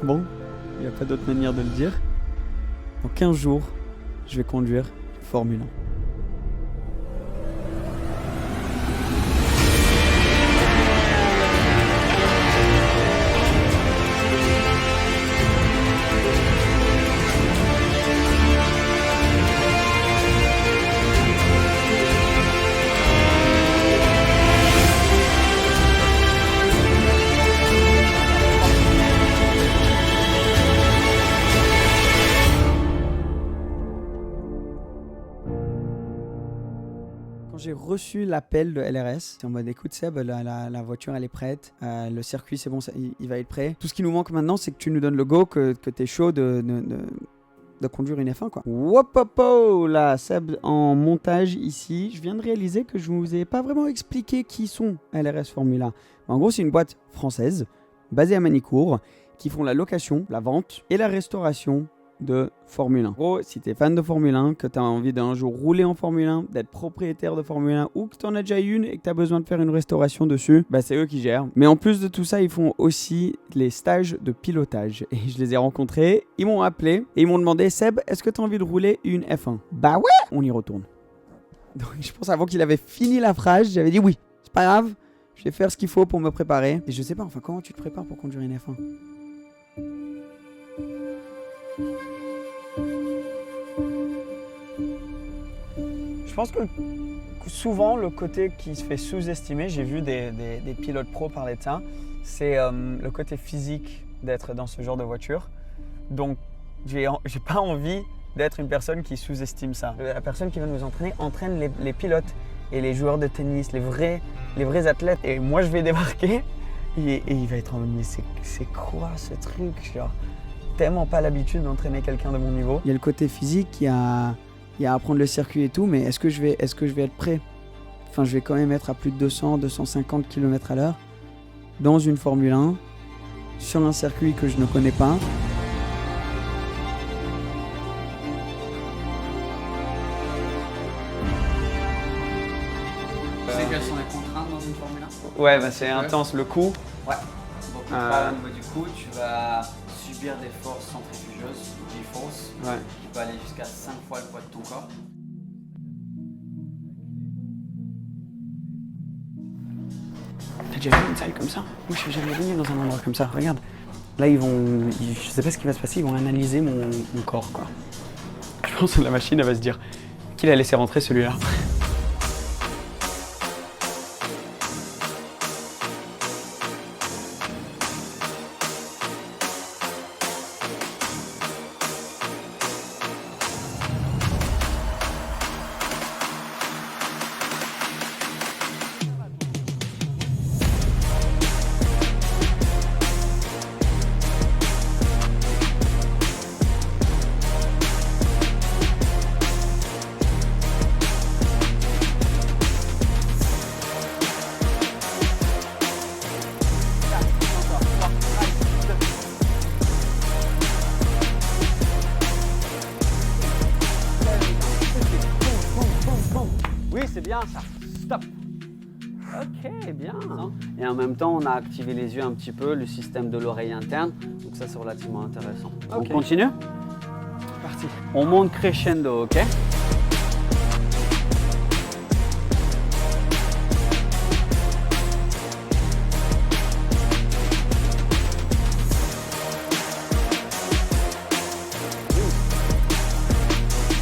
Bon, il n'y a pas d'autre manière de le dire. Dans 15 jours, je vais conduire Formule 1. J'ai reçu l'appel de LRS. C'est en mode écoute Seb, la voiture elle est prête, le circuit c'est bon, il va être prêt. Tout ce qui nous manque maintenant c'est que tu nous donnes le go, que t'es chaud de conduire une F1 quoi. Wopopo là, Seb en montage ici. Je viens de réaliser que je vous ai pas vraiment expliqué qui sont LRS Formula. En gros c'est une boîte française basée à Manicourt qui font la location, la vente et la restauration de Formule 1. En gros, si t'es fan de Formule 1, que t'as envie d'un jour rouler en Formule 1, d'être propriétaire de Formule 1 ou que t'en as déjà une et que t'as besoin de faire une restauration dessus, bah c'est eux qui gèrent. Mais en plus de tout ça, ils font aussi les stages de pilotage. Et je les ai rencontrés, ils m'ont appelé et ils m'ont demandé Seb, est-ce que t'as envie de rouler une F1 ? Bah ouais, on y retourne. Donc je pense avant qu'il avait fini la phrase, j'avais dit oui, c'est pas grave, je vais faire ce qu'il faut pour me préparer. Et je sais pas, enfin comment tu te prépares pour conduire une F1 ? Je pense que souvent, le côté qui se fait sous-estimer, j'ai vu des pilotes pros parler de ça, c'est le côté physique d'être dans ce genre de voiture. Donc, j'ai pas envie d'être une personne qui sous-estime ça. La personne qui va nous entraîner entraîne les pilotes et les joueurs de tennis, les vrais athlètes. Et moi, je vais débarquer et il va être en mode, mais c'est quoi ce truc ? Genre, tellement pas l'habitude d'entraîner quelqu'un de mon niveau. Il y a le côté physique, il y a à apprendre le circuit et tout, mais est-ce que je vais être prêt ? Enfin, je vais quand même être à plus de 200-250 km à l'heure dans une Formule 1, sur un circuit que je ne connais pas. Tu sais quelles sont les contraintes dans une Formule 1 ? Ouais, bah c'est intense, le coup. Ouais. Donc, au niveau du coup, tu vas subir des forces centrifugeuses, G-force, qui peut aller jusqu'à 5 fois le poids de ton corps. T'as déjà vu une salle comme ça ? Moi, je suis jamais venu dans un endroit comme ça. Regarde. Là, je sais pas ce qui va se passer, ils vont analyser mon corps, quoi. Je pense que la machine, elle va se dire qu'il a laissé rentrer celui-là. Oui, c'est bien ça. Stop. Ok, bien. Et en même temps, on a activé les yeux un petit peu, le système de l'oreille interne. Donc ça, c'est relativement intéressant. Okay. On continue ? Parti. On monte crescendo, ok ?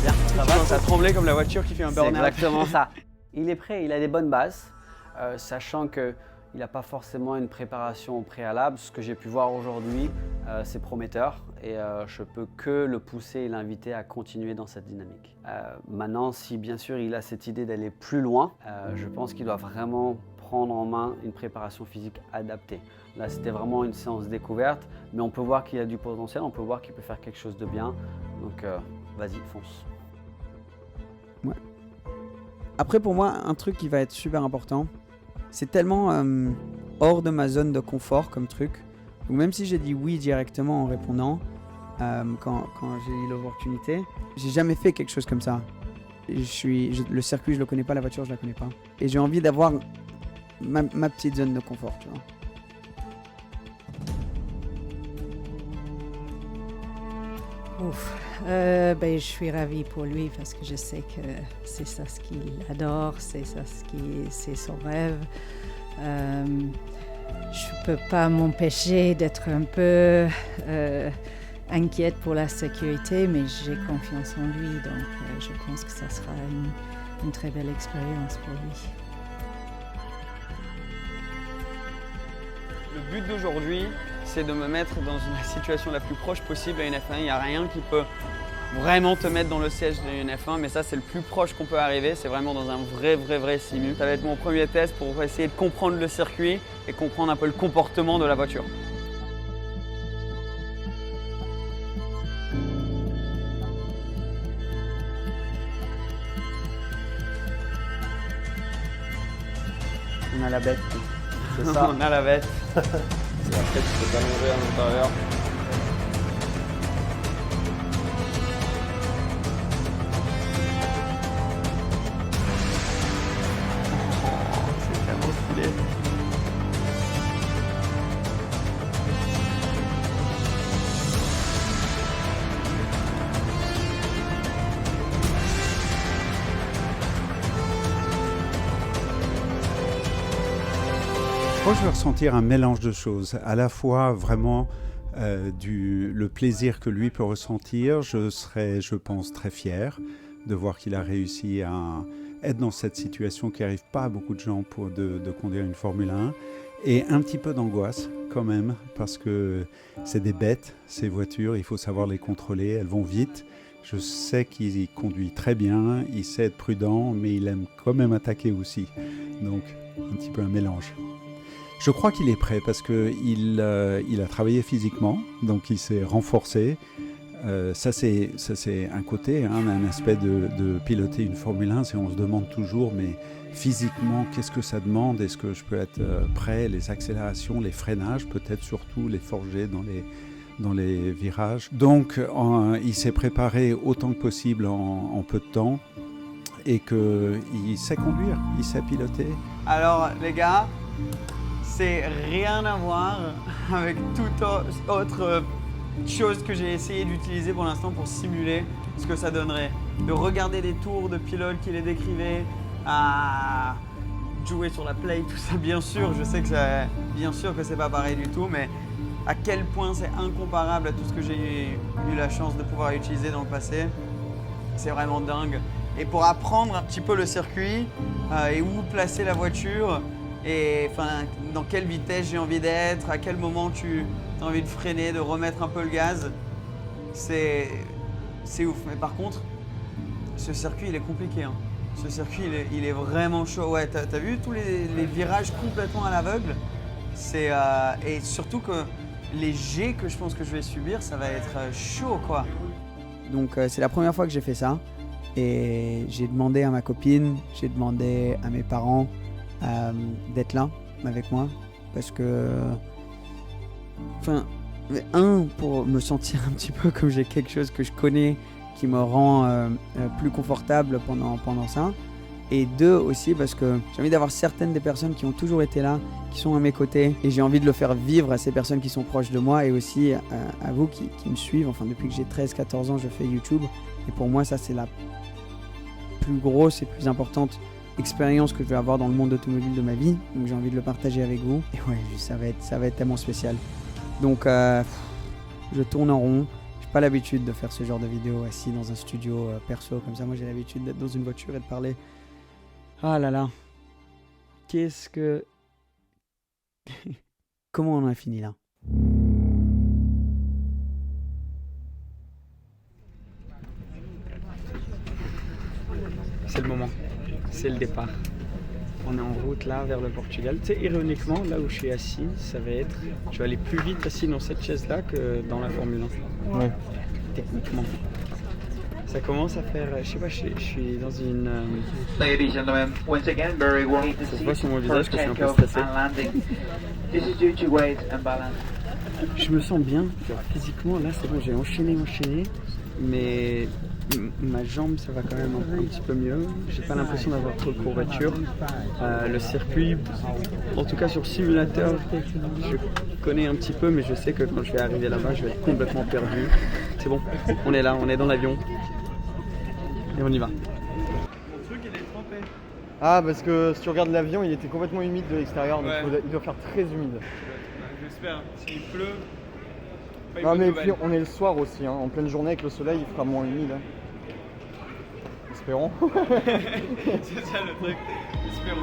Bien, ça va ? Ça tremblait comme la voiture qui fait un C'est burn-out. exactement ça. Il est prêt, il a des bonnes bases, sachant qu'il n'a pas forcément une préparation au préalable. Ce que j'ai pu voir aujourd'hui, c'est prometteur et je peux que le pousser et l'inviter à continuer dans cette dynamique. Maintenant, si bien sûr il a cette idée d'aller plus loin, je pense qu'il doit vraiment prendre en main une préparation physique adaptée. Là, c'était vraiment une séance découverte, mais on peut voir qu'il a du potentiel, on peut voir qu'il peut faire quelque chose de bien. Donc, vas-y, fonce. Ouais. Après, pour moi, un truc qui va être super important, c'est tellement hors de ma zone de confort comme truc. Donc même si j'ai dit oui directement en répondant, quand j'ai eu l'opportunité, j'ai jamais fait quelque chose comme ça. Le circuit, je le connais pas, la voiture, je la connais pas. Et j'ai envie d'avoir ma petite zone de confort, tu vois. Je suis ravie pour lui parce que je sais que c'est ça ce qu'il adore, c'est son rêve. Je ne peux pas m'empêcher d'être un peu inquiète pour la sécurité, mais j'ai confiance en lui, donc je pense que ça sera une très belle expérience pour lui. Le but d'aujourd'hui, c'est de me mettre dans la situation la plus proche possible à une F1. Il n'y a rien qui peut vraiment te mettre dans le siège d'une F1, mais ça c'est le plus proche qu'on peut arriver. C'est vraiment dans un vrai simu. Ça va être mon premier test pour essayer de comprendre le circuit et comprendre un peu le comportement de la voiture. On a la bête. C'est ça. On a la bête. Et après, tu peux t'allonger à l'intérieur. C'est tellement stylé. Moi, je vais ressentir un mélange de choses. À la fois, vraiment, le plaisir que lui peut ressentir. Je serais, je pense, très fier de voir qu'il a réussi à être dans cette situation qui n'arrive pas à beaucoup de gens de conduire une Formule 1. Et un petit peu d'angoisse, quand même, parce que c'est des bêtes, ces voitures. Il faut savoir les contrôler. Elles vont vite. Je sais qu'il conduit très bien. Il sait être prudent, mais il aime quand même attaquer aussi. Donc, un petit peu un mélange. Je crois qu'il est prêt parce qu'il a travaillé physiquement, donc il s'est renforcé. Ça c'est un côté, un aspect de piloter une Formule 1, c'est on se demande toujours, mais physiquement, qu'est-ce que ça demande? Est-ce que je peux être prêt? Les accélérations, les freinages, peut-être surtout les forger dans les virages. Donc il s'est préparé autant que possible en peu de temps et qu'il sait conduire, il sait piloter. Alors les gars, c'est rien à voir avec toute autre chose que j'ai essayé d'utiliser pour l'instant pour simuler ce que ça donnerait. De regarder des tours de pilotes qui les décrivaient, à jouer sur la play, tout ça, bien sûr, je sais que c'est pas pareil du tout, mais à quel point c'est incomparable à tout ce que j'ai eu la chance de pouvoir utiliser dans le passé, c'est vraiment dingue. Et pour apprendre un petit peu le circuit et où placer la voiture, et dans quelle vitesse j'ai envie d'être, à quel moment tu as envie de freiner, de remettre un peu le gaz, c'est ouf. Mais par contre, ce circuit il est compliqué. Hein. Ce circuit il est vraiment chaud. Ouais, t'as vu tous les virages complètement à l'aveugle. Et surtout que les jets que je pense que je vais subir, ça va être chaud quoi. Donc c'est la première fois que j'ai fait ça. Et j'ai demandé à ma copine, j'ai demandé à mes parents d'être là avec moi parce que pour me sentir un petit peu comme j'ai quelque chose que je connais qui me rend plus confortable pendant ça, et deux aussi parce que j'ai envie d'avoir certaines des personnes qui ont toujours été là, qui sont à mes côtés, et j'ai envie de le faire vivre à ces personnes qui sont proches de moi et aussi à vous qui me suivent. Depuis que j'ai 13-14 ans je fais YouTube, et pour moi ça c'est la plus grosse et plus importante expérience que je vais avoir dans le monde automobile de ma vie, donc j'ai envie de le partager avec vous. Et ouais, ça va être tellement spécial. Donc je tourne en rond. J'ai pas l'habitude de faire ce genre de vidéo assis dans un studio perso comme ça. Moi j'ai l'habitude d'être dans une voiture et de parler. Ah là là, qu'est-ce que comment on en a fini là? C'est le moment. C'est le départ. On est en route là vers le Portugal. Tu sais, ironiquement, là où je suis assis, ça va être... Je vais aller plus vite assis dans cette chaise-là que dans la Formule 1. Ouais. Techniquement. Ça commence à faire... Je sais pas, je suis dans une... Ladies and gentlemen, once again, very warm to Ça se see voit sur mon visage que je suis un peu takeoff stressé. and landing. This is due to weight and balance. Je me sens bien. Genre, physiquement, là, c'est bon, j'ai enchaîné. Mais Ma jambe, ça va quand même un petit peu mieux. J'ai pas l'impression d'avoir trop de courbatures. Le circuit, en tout cas sur simulateur, je connais un petit peu, mais je sais que quand je vais arriver là-bas, je vais être complètement perdu. C'est bon, on est là, on est dans l'avion. Et on y va. Ah, parce que si tu regardes l'avion, il était complètement humide de l'extérieur, donc Ouais. il doit faire très humide. J'espère. S'il pleut. Pas une Non, bonne mais nouvelle. puis on est le soir aussi, hein. En pleine journée avec le soleil, il fera moins humide. Hein. Espérons. C'est ça le truc. Espérons.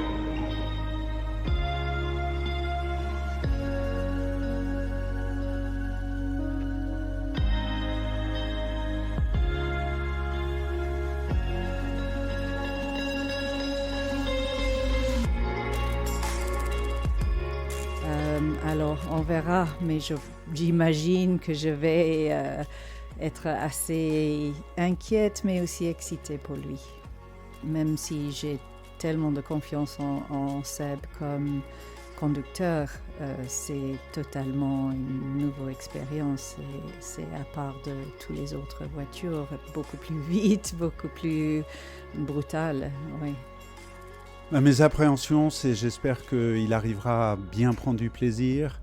Alors, on verra, mais j'imagine que je vais être assez inquiète, mais aussi excitée pour lui. Même si j'ai tellement de confiance en Seb comme conducteur, c'est totalement une nouvelle expérience. C'est à part de toutes les autres voitures, beaucoup plus vite, beaucoup plus brutal. Oui. Mes appréhensions, c'est j'espère qu'il arrivera à bien prendre du plaisir,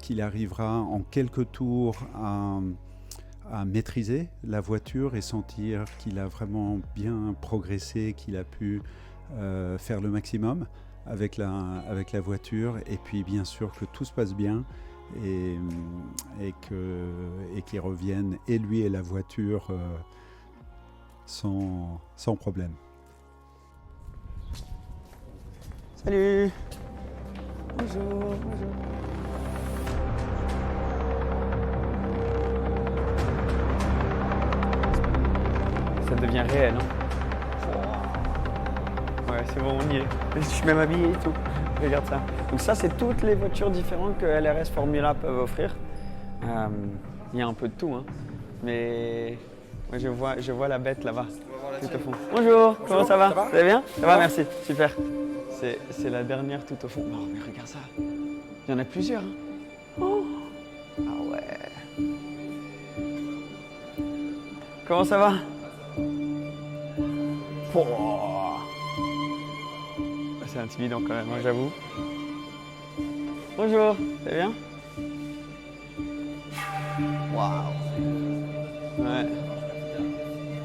qu'il arrivera en quelques tours à maîtriser la voiture et sentir qu'il a vraiment bien progressé, qu'il a pu faire le maximum avec la voiture, et puis bien sûr que tout se passe bien et qu'il revienne, et lui et la voiture, sans problème. Salut. Bonjour. Ça devient réel. Hein. Ouais, c'est bon, on y est. Je suis même habillé et tout. Regarde ça. Donc ça, c'est toutes les voitures différentes que LRS Formula peuvent offrir. Il y a un peu de tout, hein. Mais moi, je vois la bête là-bas, tout au fond. Bonjour, comment ça va? Vous allez bien? Ça va, merci, super. C'est la dernière tout au fond. Oh, mais regarde ça. Il y en a plusieurs. Hein. Oh. Ah ouais. Comment ça va? Oh. C'est intimidant quand même, hein, j'avoue. Bonjour, ça va bien? Waouh. Ouais.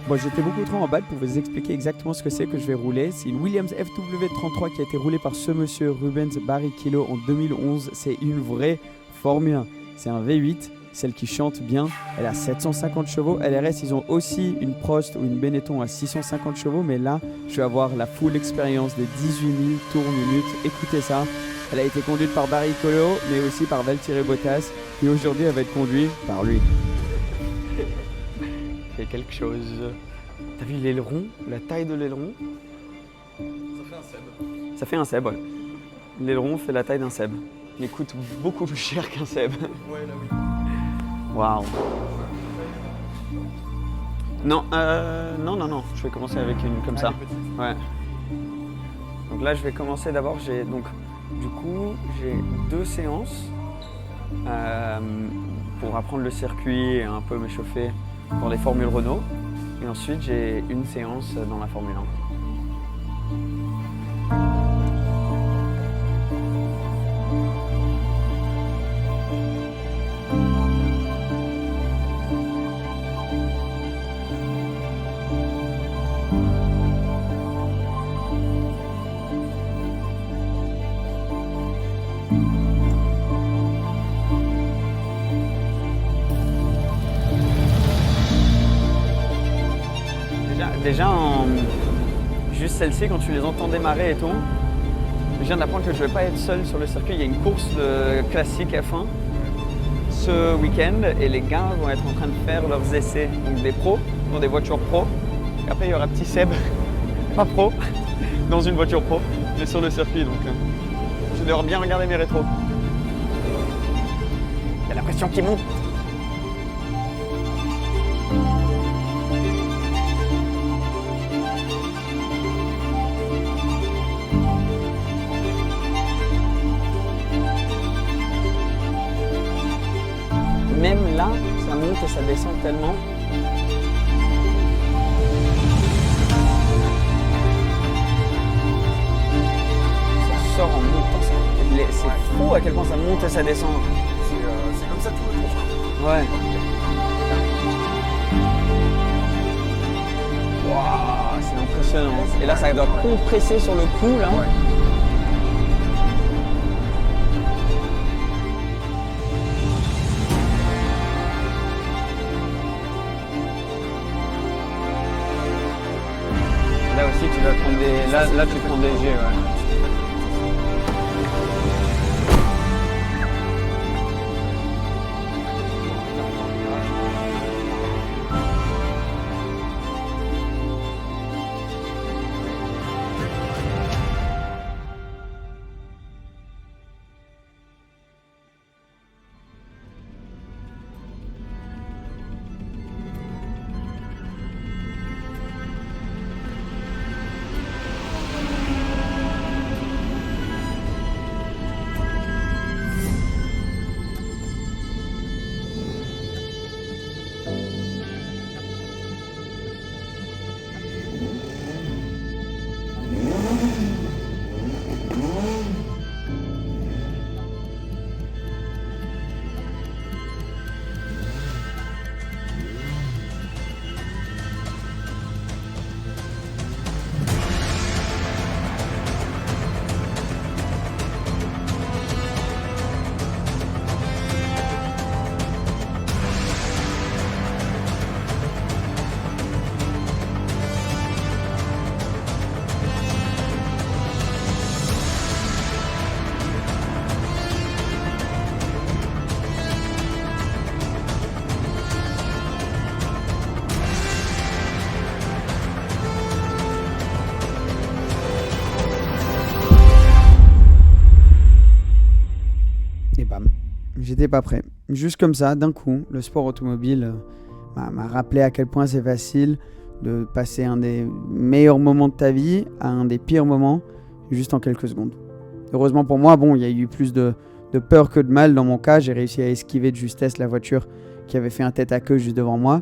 Bon, j'étais beaucoup trop en bas pour vous expliquer exactement ce que c'est que je vais rouler. C'est une Williams FW33 qui a été roulée par ce monsieur Rubens Barrichello en 2011. C'est une vraie Formule 1. C'est un V8, celle qui chante bien. Elle a 750 chevaux. LRS, ils ont aussi une Prost ou une Benetton à 650 chevaux. Mais là, je vais avoir la full expérience des 18 000 tours minutes. Écoutez ça. Elle a été conduite par Barrichello, mais aussi par Valtteri Bottas. Et aujourd'hui, elle va être conduite par lui. Il y a quelque chose. T'as vu l'aileron? La taille de l'aileron? Ça fait un Seb, ouais. L'aileron fait la taille d'un Seb. Il coûte beaucoup plus cher qu'un Seb. Ouais, là oui. Waouh. Non, non. Je vais commencer avec une comme ça. Ouais. Donc là, je vais commencer d'abord. J'ai 2 séances pour apprendre le circuit et un peu m'échauffer dans les formules Renault. Et ensuite, j'ai une séance dans la Formule 1. Déjà, juste celle-ci, quand tu les entends démarrer et tout, je viens d'apprendre que je ne vais pas être seul sur le circuit. Il y a une course classique F1 ce week-end et les gars vont être en train de faire leurs essais. Donc des pros dans des voitures pro. Et après, il y aura petit Seb, pas pro, dans une voiture pro, mais sur le circuit. Donc je vais devoir bien regarder mes rétros. Il y a la pression qui monte. Même là, ça monte et ça descend tellement. à quel point ça monte et ça descend. C'est comme ça tout le tour. Ouais. Waouh, c'est impressionnant. Et là, ça doit compresser sur le cou, là. Ouais. Là aussi, tu vas prendre des... Là tu prends des jets, ouais. J'étais pas prêt. Juste comme ça, d'un coup, le sport automobile m'a rappelé à quel point c'est facile de passer un des meilleurs moments de ta vie à un des pires moments, juste en quelques secondes. Heureusement pour moi, bon, il y a eu plus de peur que de mal dans mon cas. J'ai réussi à esquiver de justesse la voiture qui avait fait un tête à queue juste devant moi.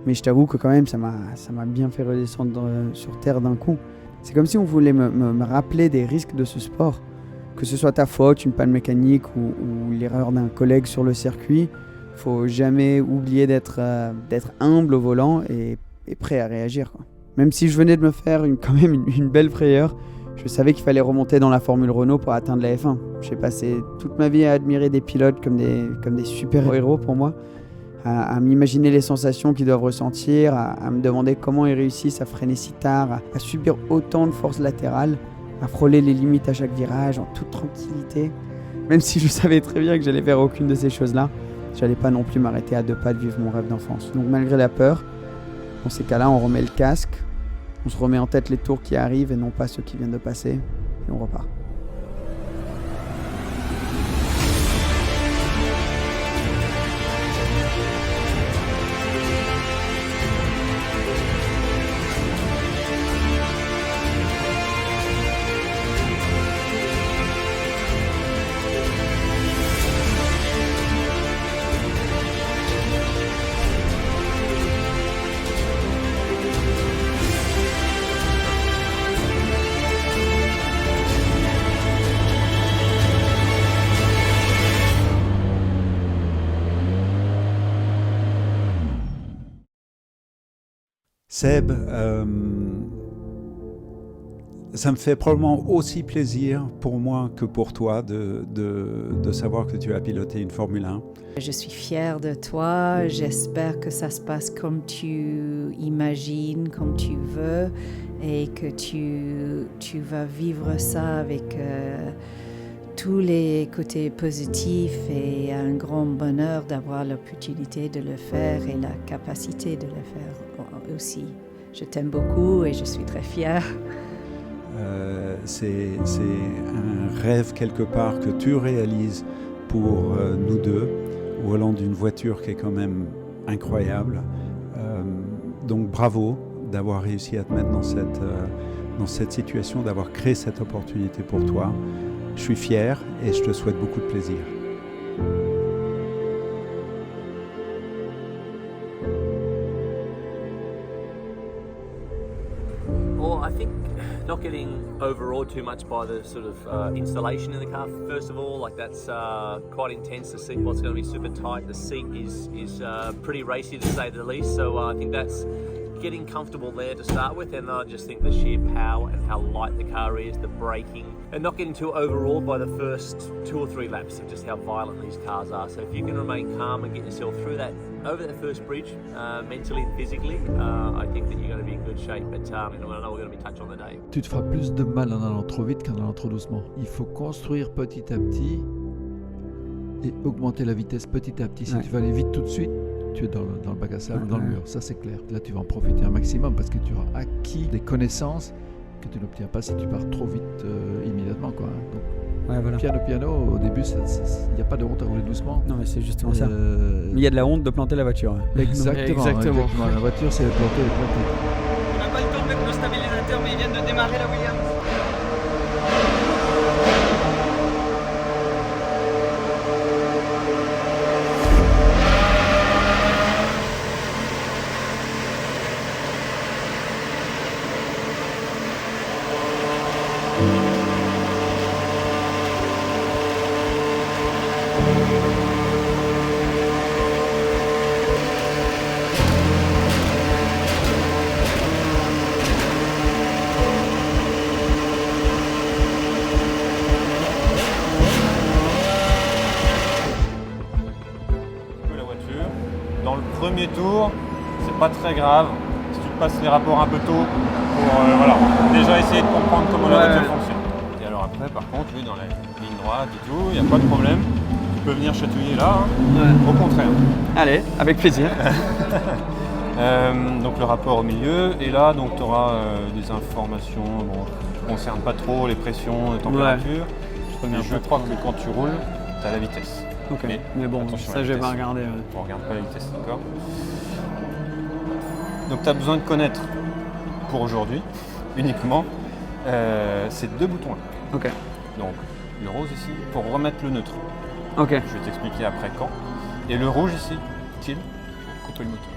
Mais je t'avoue que quand même, ça m'a bien fait redescendre sur terre d'un coup. C'est comme si on voulait me rappeler des risques de ce sport. Que ce soit ta faute, une panne mécanique ou l'erreur d'un collègue sur le circuit, faut jamais oublier d'être humble au volant et prêt à réagir, quoi. Même si je venais de me faire quand même une belle frayeur, je savais qu'il fallait remonter dans la Formule Renault pour atteindre la F1. J'ai passé toute ma vie à admirer des pilotes comme des super-héros pour moi, à m'imaginer les sensations qu'ils doivent ressentir, à me demander comment ils réussissent à freiner si tard, à subir autant de force latérale, à frôler les limites à chaque virage en toute tranquillité. Même si je savais très bien que j'allais faire aucune de ces choses-là, j'allais pas non plus m'arrêter à 2 pas de vivre mon rêve d'enfance. Donc malgré la peur, dans ces cas-là, on remet le casque, on se remet en tête les tours qui arrivent et non pas ceux qui viennent de passer, et on repart. Seb, ça me fait probablement aussi plaisir pour moi que pour toi de savoir que tu as piloté une Formule 1. Je suis fière de toi, j'espère que ça se passe comme tu imagines, comme tu veux, et que tu vas vivre ça avec tous les côtés positifs et un grand bonheur d'avoir l'opportunité de le faire et la capacité de le faire aussi. Je t'aime beaucoup et je suis très fière. C'est un rêve quelque part que tu réalises pour nous deux, au volant d'une voiture qui est quand même incroyable. Donc bravo d'avoir réussi à te mettre dans cette situation, d'avoir créé cette opportunité pour toi. Je suis fier et je te souhaite beaucoup de plaisir. Well, I think not getting overawed too much by the sort of installation in the car. First of all, like that's quite intense. The seatbelt's going to be super tight. The seat is pretty racy to say the least. So I think that's getting comfortable there to start with, and I just think the sheer power and how light the car is, the braking, and not getting too overawed by the first 2 or 3 laps of just how violent these cars are. So if you can remain calm and get yourself through that, over that first bridge, mentally and physically, I think that you're going to be in good shape. But I know we're going to be touched on the day. Tu te feras plus de mal en allant trop vite qu'en allant trop doucement. Il faut construire petit à petit et augmenter la vitesse petit à petit. Si tu vas aller vite tout de suite, tu es dans le bac à sable ou dans le mur, ça c'est clair. Là tu vas en profiter un maximum parce que tu auras acquis des connaissances que tu n'obtiens pas si tu pars trop vite immédiatement, quoi. Donc, voilà. Piano, au début il n'y a pas de honte à rouler doucement. Non mais c'est justement ça. Mais il y a de la honte de planter la voiture. Exactement. La voiture c'est planter. On n'a pas le temps de mettre le stabilisateur, mais ils viennent de démarrer la Williams. Dans le premier tour, c'est pas très grave si tu te passes les rapports un peu tôt pour déjà essayer de comprendre comment la voiture fonctionne. Et alors après, par contre, oui, dans la ligne droite et tout, il n'y a pas de problème. Tu peux venir chatouiller là, au contraire. Allez, avec plaisir. Donc le rapport au milieu, et là tu auras des informations qui ne concernent pas trop les pressions, les températures. Mais je crois que quand tu roules, tu as la vitesse. Ok, mais bon, ça je vais pas regarder. On ne regarde pas la vitesse, d'accord. Donc tu as besoin de connaître, pour aujourd'hui, uniquement, ces 2 boutons-là. Ok. Donc le rose ici, pour remettre le neutre. Ok. Je vais t'expliquer après quand. Et le rouge ici, utile, couper le moteur.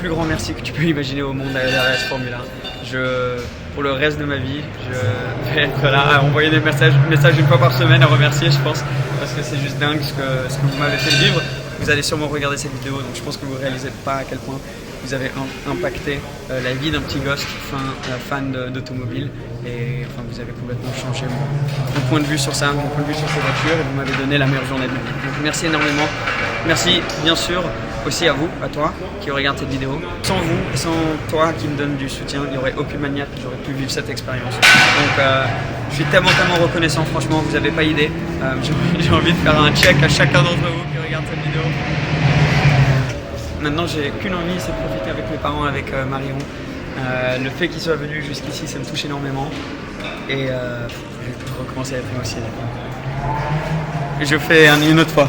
plus grand merci que tu peux imaginer au monde à LRS Formule 1. Pour le reste de ma vie, je vais être là à envoyer des messages une fois par semaine à remercier, je pense, parce que c'est juste dingue ce que vous m'avez fait vivre. Vous allez sûrement regarder cette vidéo, donc je pense que vous ne réalisez pas à quel point vous avez impacté la vie d'un petit gosse fan d'automobile. Et enfin, vous avez complètement changé mon point de vue sur ça, mon point de vue sur ces voitures, et vous m'avez donné la meilleure journée de ma vie. Donc merci énormément. Merci bien sûr aussi à vous, à toi qui regarde cette vidéo. Sans vous, sans toi qui me donne du soutien, il n'y aurait aucune manière que j'aurais pu vivre cette expérience. Donc je suis tellement reconnaissant, franchement, vous n'avez pas idée. J'ai envie de faire un check à chacun d'entre vous qui regarde cette vidéo. Maintenant, j'ai qu'une envie, c'est de profiter avec mes parents, avec Marion. Le fait qu'ils soient venus jusqu'ici, ça me touche énormément. Et je vais recommencer à être aussi. Et je fais une autre fois.